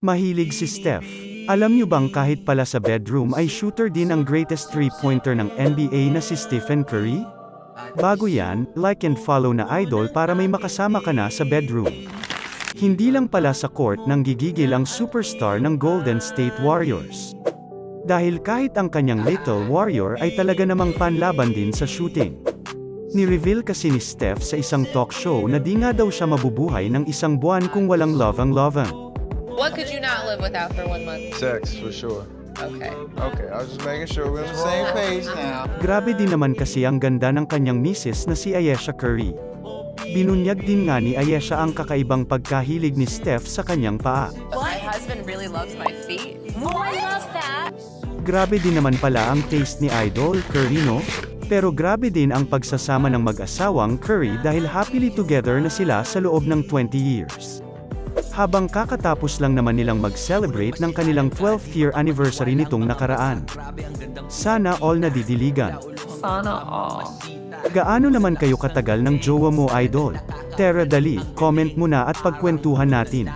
Mahilig si Steph. Alam niyo bang kahit pala sa bedroom ay shooter din ang greatest three-pointer ng NBA na si Stephen Curry? Bago yan, like and follow na idol para may makasama ka na sa bedroom. Hindi lang pala sa court nang gigigil ang superstar ng Golden State Warriors. Dahil kahit ang kanyang little warrior ay talaga namang panlaban din sa shooting. Ni-reveal kasi ni Steph sa isang talk show na di nga daw siya mabubuhay ng isang buwan kung walang lovang-lovang. What could you not live without for 1 month? Sex, for sure. Okay. Okay, I was just making sure we're on the same page now. Grabe din naman kasi ang ganda ng kanyang misis na si Ayesha Curry. Binunyag din nga ni Ayesha ang kakaibang pagkahilig ni Steph sa kanyang paa. My husband really loves my feet. Oh, I love that. Grabe din naman pala ang taste ni Idol Curry, no? Pero grabe din ang pagsasama ng mag-asawang Curry dahil happily together na sila sa loob ng 20 years. Habang kakatapos lang naman nilang mag-celebrate ng kanilang 12th year anniversary nitong nakaraan. Sana all nadidiligan. Sana all. Gaano naman kayo katagal ng jowa mo, Idol? Tara dali, comment mo na at pagkwentuhan natin.